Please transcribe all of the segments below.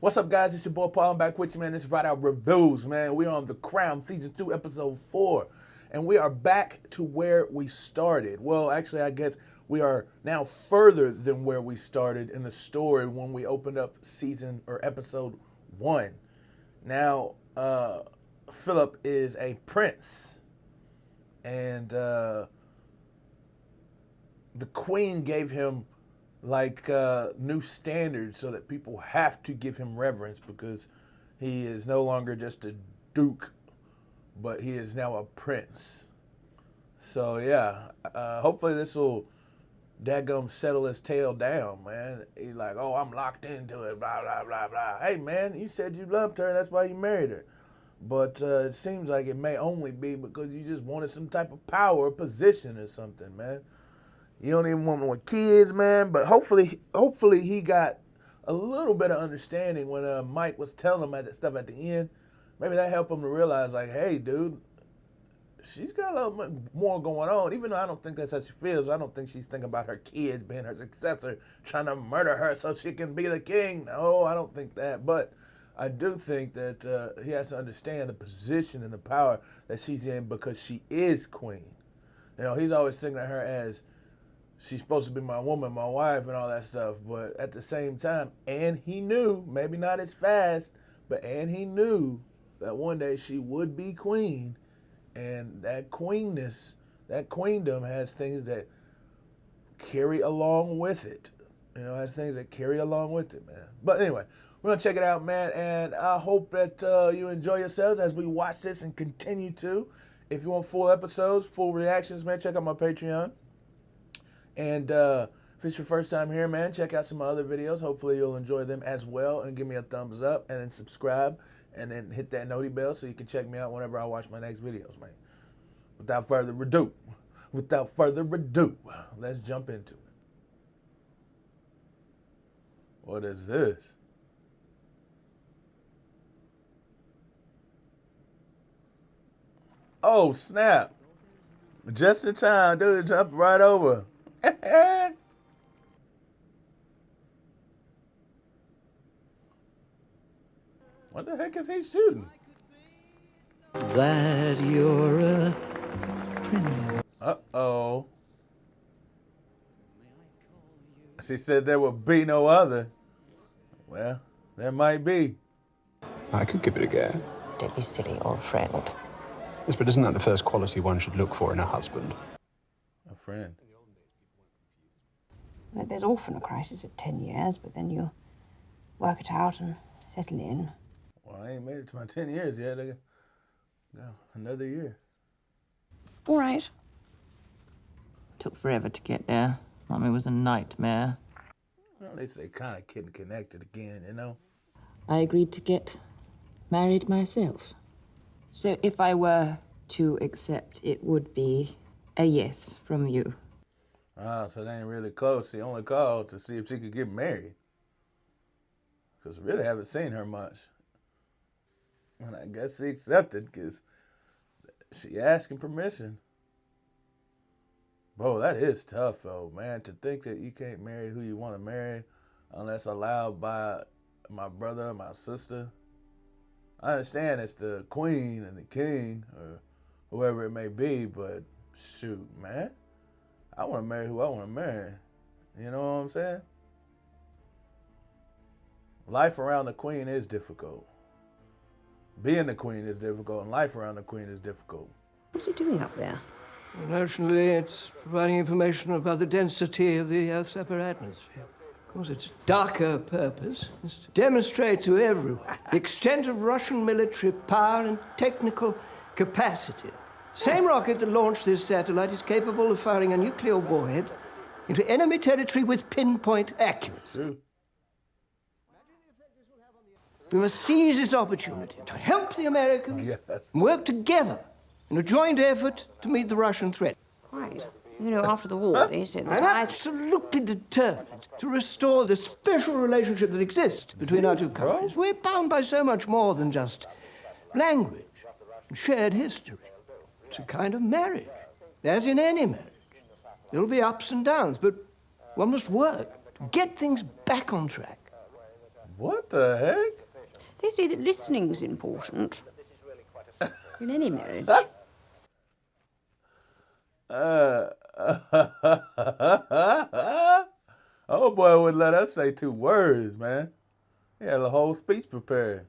What's up, guys? It's your boy Paul. I'm back with you, man. This is Rideout Reviews, man. We're on The Crown, Season 2, Episode 4. And we are back to where we started. Well, actually, I guess we are now further than where we started in the story when we opened up Episode 1. Now, Philip is a prince. And the queen gave him new standards so that people have to give him reverence because he is no longer just a duke, but he is now a prince. So yeah, hopefully this will dadgum settle his tail down, man. He's like, oh, I'm locked into it, blah, blah, blah, blah. Hey, man, you said you loved her, that's why you married her. But it seems like it may only be because you just wanted some type of power or position or something, man. You don't even want more kids, man. But hopefully he got a little bit of understanding when Mike was telling him that stuff at the end. Maybe that helped him to realize, like, hey, dude, she's got a lot more going on. Even though I don't think that's how she feels, I don't think she's thinking about her kids being her successor, trying to murder her so she can be the king. No, I don't think that. But I do think that he has to understand the position and the power that she's in because she is queen. You know, he's always thinking of her as she's supposed to be my woman, my wife, and all that stuff. But at the same time, and he knew, maybe not as fast, but and he knew that one day she would be queen. And that queenness, that queendom has things that carry along with it. You know, has things that carry along with it, man. But anyway, we're going to check it out, man. And I hope that you enjoy yourselves as we watch this and continue to. If you want full episodes, full reactions, man, check out my Patreon. And if it's your first time here, man, check out some of my other videos. Hopefully you'll enjoy them as well. And give me a thumbs up and then subscribe. And then hit that noti bell so you can check me out whenever I watch my next videos, man. Without further ado, let's jump into it. What is this? Oh, snap. Just in time, dude, jumped right over. What the heck is he shooting? That you're a prince. Uh-oh. She said there would be no other. Well, there might be. I could give it a go. Don't be silly, or a friend. Yes, but isn't that the first quality one should look for in a husband? A friend. There's often a crisis at 10 years, but then you work it out and settle in. Well, I ain't made it to my 10 years yet. No, another year. All right. Took forever to get there. Mommy was a nightmare. Well, at least they kind of getting connected again, you know? I agreed to get married myself. So if I were to accept, it would be a yes from you. Ah, so they ain't really close. She only called to see if she could get married. Because really haven't seen her much. And I guess she accepted because she asking permission. Bro, that is tough, though, man. To think that you can't marry who you want to marry unless allowed by my brother or my sister. I understand it's the queen and the king or whoever it may be, but shoot, man. I want to marry who I want to marry. You know what I'm saying? Life around the queen is difficult. Being the queen is difficult, and life around the queen is difficult. What's he doing up there? Well, actually, it's providing information about the density of the Earth's upper atmosphere. Of course, its darker purpose is to demonstrate to everyone the extent of Russian military power and technical capacity. The same rocket that launched this satellite is capable of firing a nuclear warhead into enemy territory with pinpoint accuracy. True. We must seize this opportunity to help the Americans and work together in a joint effort to meet the Russian threat. Quite. You know, after the war, they said that I'm absolutely determined to restore the special relationship that exists between our two countries. We're bound by so much more than just language and shared history. It's a kind of marriage, as in any marriage. There'll be ups and downs, but one must work to get things back on track. What the heck? They say that listening's important in any marriage. Oh boy wouldn't let us say 2 words, man. He had a whole speech prepared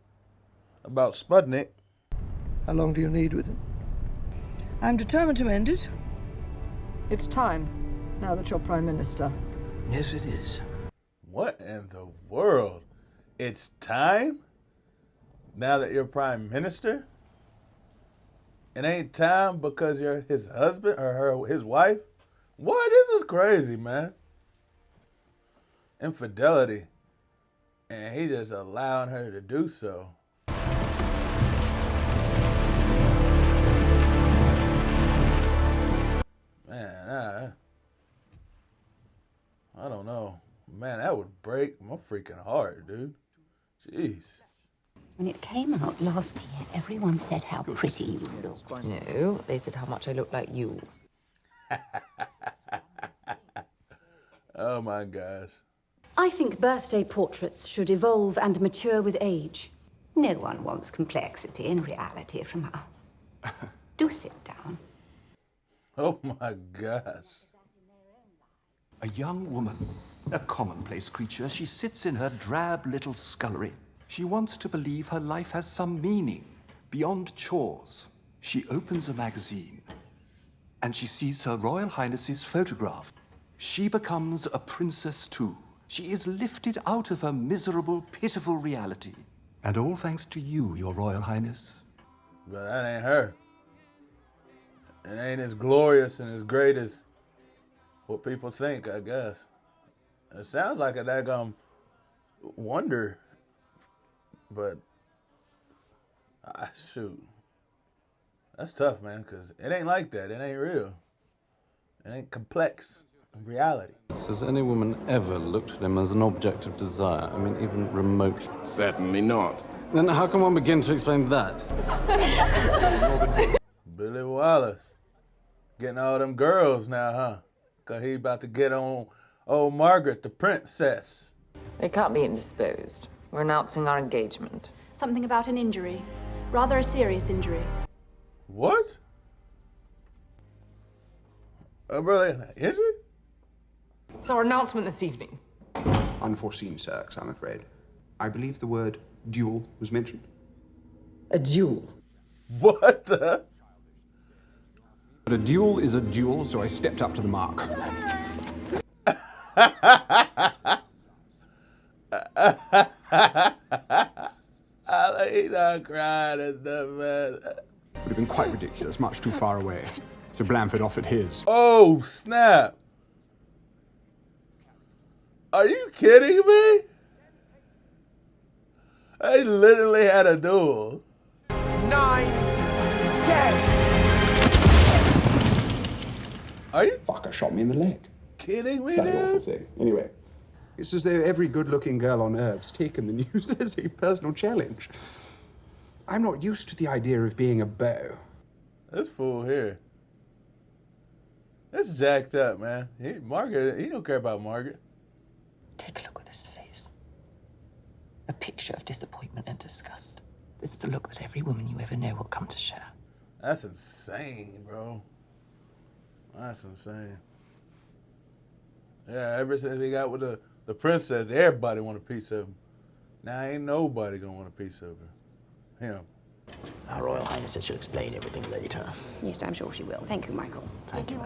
about Sputnik. How long do you need with him? I'm determined to end it. It's time, now that you're Prime Minister. Yes, it is. What in the world? It's time? Now that you're Prime Minister? It ain't time because you're his husband or his wife? What? This is crazy, man. Infidelity. And he just allowing her to do so. Man, I don't know. Man, that would break my freaking heart, dude. Jeez. When it came out last year, everyone said how pretty you looked. No, they said how much I look like you. Oh my gosh. I think birthday portraits should evolve and mature with age. No one wants complexity and reality from us. Do sit down. Oh my gosh. A young woman, a commonplace creature, she sits in her drab little scullery. She wants to believe her life has some meaning beyond chores. She opens a magazine and she sees Her Royal Highness's photograph. She becomes a princess too. She is lifted out of her miserable, pitiful reality. And all thanks to you, Your Royal Highness. But that ain't her. It ain't as glorious and as great as what people think, I guess. It sounds like a daggum wonder. But, shoot. That's tough, man, because it ain't like that. It ain't real. It ain't complex reality. Has any woman ever looked at him as an object of desire? I mean, even remotely? Certainly not. Then how can one begin to explain that? Billy Wallace. Getting all them girls now, huh? Because he about to get on old Margaret, the princess. It can't be indisposed. We're announcing our engagement. Something about an injury. Rather a serious injury. What? A brother injury? It's our announcement this evening. Unforeseen circs, I'm afraid. I believe the word duel was mentioned. A duel? What the? But a duel is a duel, so I stepped up to the mark. He's not crying and stuff, man. Would have been quite ridiculous, much too far away. So Blanford offered his. Oh, snap. Are you kidding me? They literally had a duel. 9, 10. Are you Fucker shot me in the leg. kidding me, Bloody awful dude? thing. Anyway, it's as though every good-looking girl on Earth's taken the news as a personal challenge. I'm not used to the idea of being a beau. This fool here. It's jacked up, man. Margaret, he don't care about Margaret. Take a look at this face. A picture of disappointment and disgust. This is the look that every woman you ever know will come to share. That's insane, bro. That's insane. Yeah, ever since he got with the princess, everybody want a piece of him. Now ain't nobody gonna want a piece of him. Our Royal Highness should explain everything later. Yes, I'm sure she will. Thank you, Michael. Thank you.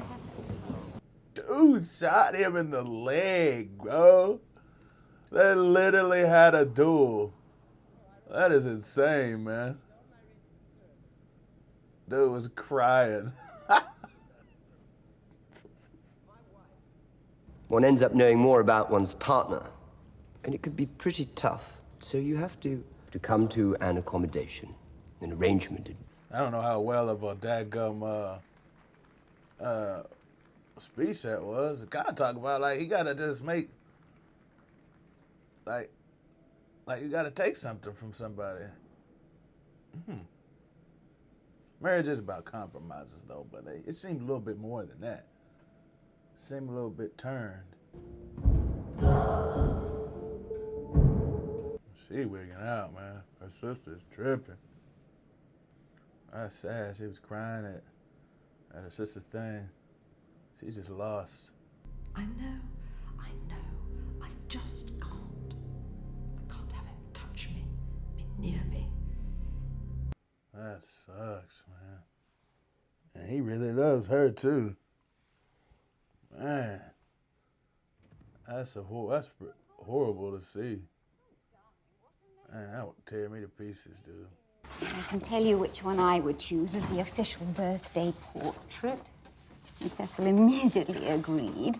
Dude shot him in the leg, bro. They literally had a duel. That is insane, man. Dude was crying. One ends up knowing more about one's partner, and it can be pretty tough. So you have to come to an accommodation, an arrangement. I don't know how well of a dadgum speech that was. It kind of talk about like he gotta just make like you gotta take something from somebody. Marriage is about compromises though, but it seemed a little bit more than that. It seemed a little bit turned. She wigging out, man. Her sister's tripping. That's sad. She was crying at her sister's thing. She's just lost. I know. I just can't. I can't have him touch me, be near me. That sucks, man. And he really loves her too. Man, that's horrible to see. Man, that would tear me to pieces, dude. I can tell you which one I would choose as the official birthday portrait. And Cecil immediately agreed.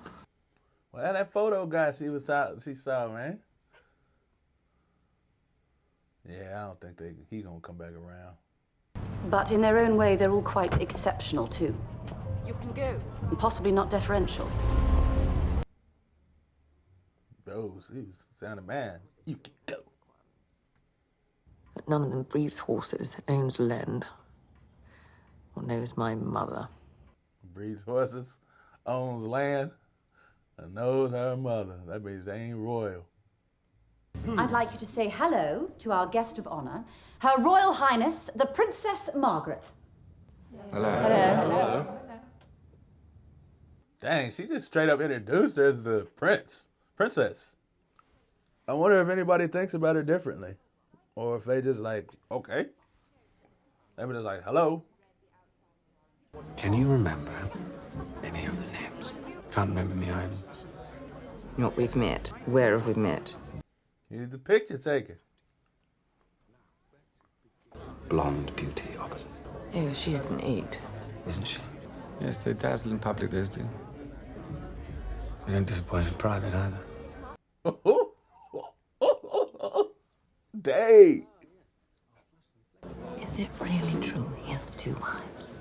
Well, that photo guy she saw, man. Yeah, I don't think he gonna come back around. But in their own way, they're all quite exceptional, too. You can go. And possibly not deferential. Oh, he sounded mad. You can go. But none of them breeds horses, owns land, or knows my mother. Breeds horses, owns land, and knows her mother. That means they ain't royal. I'd like you to say hello to our guest of honor, Her Royal Highness, the Princess Margaret. Hello. Hello. Dang, she just straight up introduced her as a princess. I wonder if anybody thinks about her differently. Or if they just like, okay. They were just like, hello. Can you remember any of the names? Can't remember me either. Not we've met. Where have we met? He's the picture taker. Blonde beauty opposite. Oh, she's an 8. Isn't she? Yes, they dazzle in public, those do. You don't disappoint in private either. Dang. Is it really true he has 2 wives?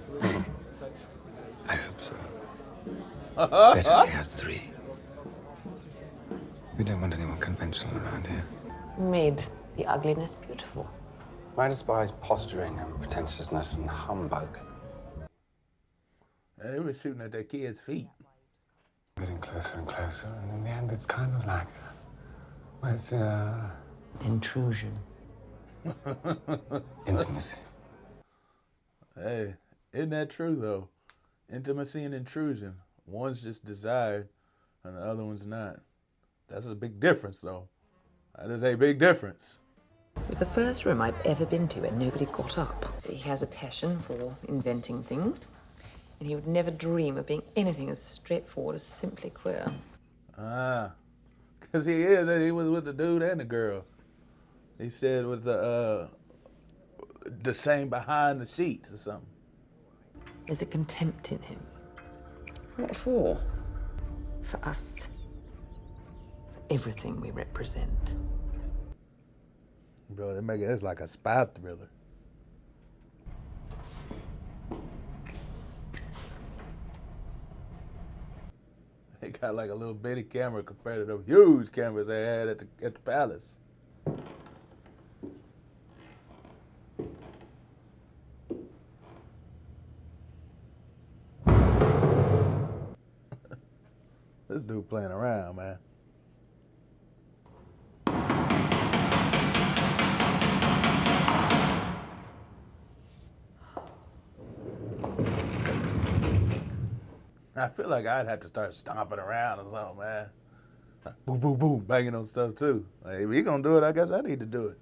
I hope so. Better he has 3. We don't want anyone conventional around here. Made the ugliness beautiful. I despise posturing and pretentiousness and humbug. They were shooting at their kids' feet. Getting closer and closer, and in the end, it's kind of like intrusion. Intimacy. Hey, isn't that true, though? Intimacy and intrusion. One's just desired, and the other one's not. That's a big difference, though. That is a big difference. It was the first room I've ever been to and nobody got up. He has a passion for inventing things, and he would never dream of being anything as straightforward as simply queer. Ah, because he is, and he was with the dude and the girl. He said it was the same behind the sheets or something. There's a contempt in him. What for? For us. For everything we represent. Bro, they make it like a spy thriller. They got like a little bitty camera compared to the huge cameras they had at the palace. This dude playing around, man. I feel like I'd have to start stomping around or something, man. Like, boom, boom, boom, banging on stuff too. Like, if you're gonna do it, I guess I need to do it.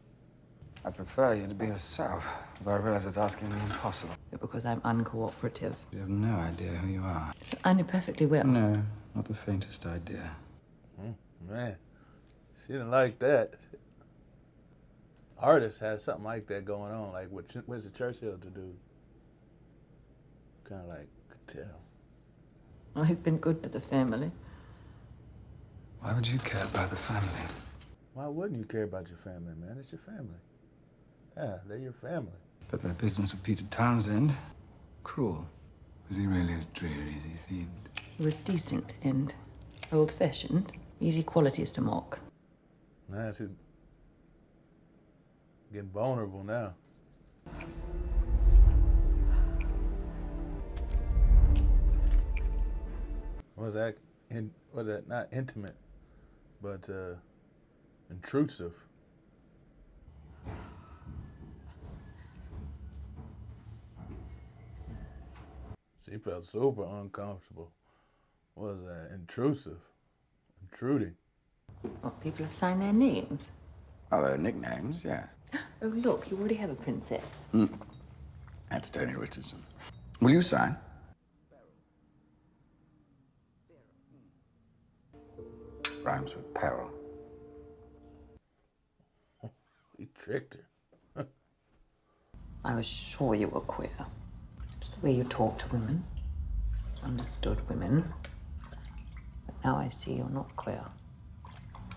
I prefer you to be yourself, though I realize it's asking the impossible. Because I'm uncooperative. You have no idea who you are. So I know perfectly well. No, not the faintest idea. Man, she didn't like that. Artists had something like that going on, like what Winston Churchill to do. Kind of like, could tell. Oh, he's been good to the family. Why would you care about the family? Why wouldn't you care about your family, man? It's your family. Yeah, they're your family. But their business with Peter Townsend, cruel. Was he really as dreary as he seemed? He was decent and old-fashioned. Easy qualities to mock. Man, she's getting vulnerable now. Was that not intimate, but intrusive? She felt super uncomfortable. What was that? Intrusive. Intruding. Well, people have signed their names. Oh, their nicknames, yes. Oh, look, you already have a princess. That's Tony Richardson. Will you sign? Rhymes with peril. He tricked her. I was sure you were queer. Just the way you talk to women. Understood women. But now I see you're not queer.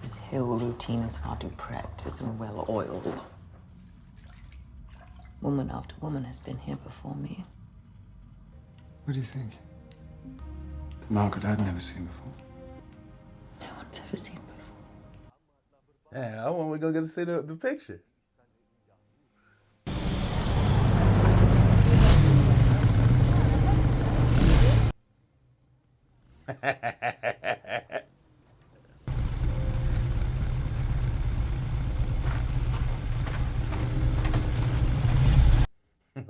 This hill routine is far too practiced and well-oiled. Woman after woman has been here before me. What do you think? The Margaret I'd never seen before. No one's ever seen before. Yeah, when we gonna get to see the picture?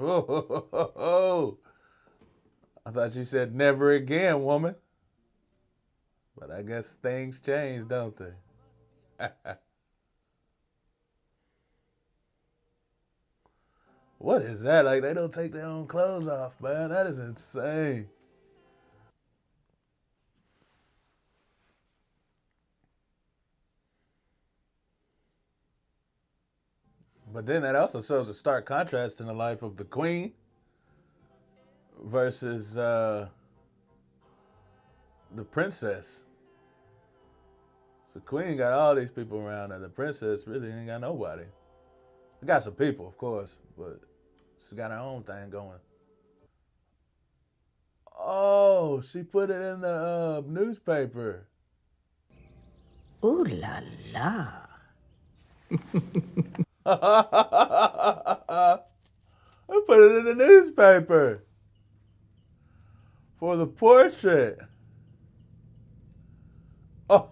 Oh, I thought you said never again, woman. But I guess things change, don't they? What is that? Like, they don't take their own clothes off, man. That is insane. But then that also shows a stark contrast in the life of the queen versus the princess. So the queen got all these people around her. The princess really ain't got nobody. She got some people, of course, but she got her own thing going. Oh, she put it in the newspaper. Ooh la la. I put it in the newspaper for the portrait. Oh.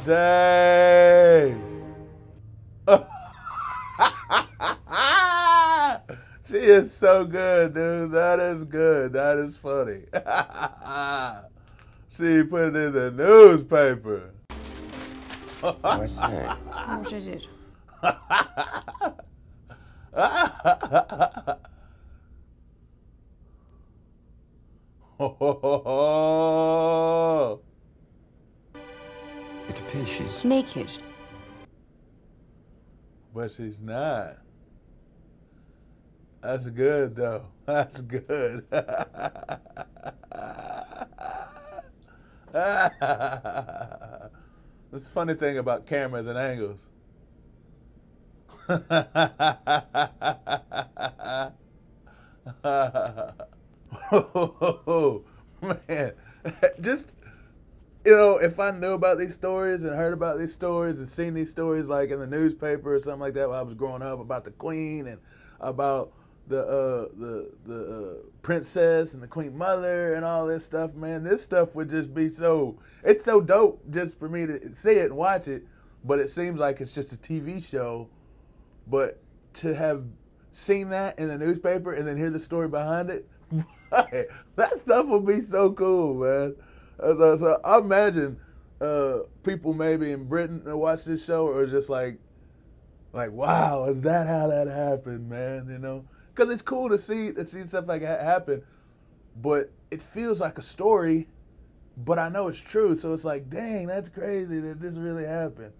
Dang. She is so good, dude. That is good. That is funny. She put it in the newspaper. What's that? What is it? It appears she's naked. But she's not. That's good, though. That's good. That's the funny thing about cameras and angles. Oh, man. Just, you know, if I knew about these stories and heard about these stories and seen these stories like in the newspaper or something like that while I was growing up about the queen and about the princess and the queen mother and all this stuff, man, this stuff would just be it's so dope just for me to see it and watch it, but it seems like it's just a TV show. But to have seen that in the newspaper and then hear the story behind it, that stuff would be so cool, man. So I imagine people maybe in Britain that watch this show are just like, wow, is that how that happened, man? You know, because it's cool to see stuff like that happen, but it feels like a story, but I know it's true. So it's like, dang, that's crazy that this really happened.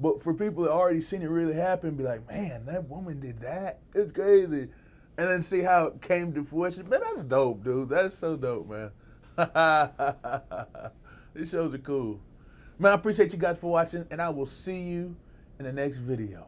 But for people that already seen it really happen, be like, man, that woman did that. It's crazy. And then see how it came to fruition. Man, that's dope, dude. That's so dope, man. These shows are cool. Man, I appreciate you guys for watching, and I will see you in the next video.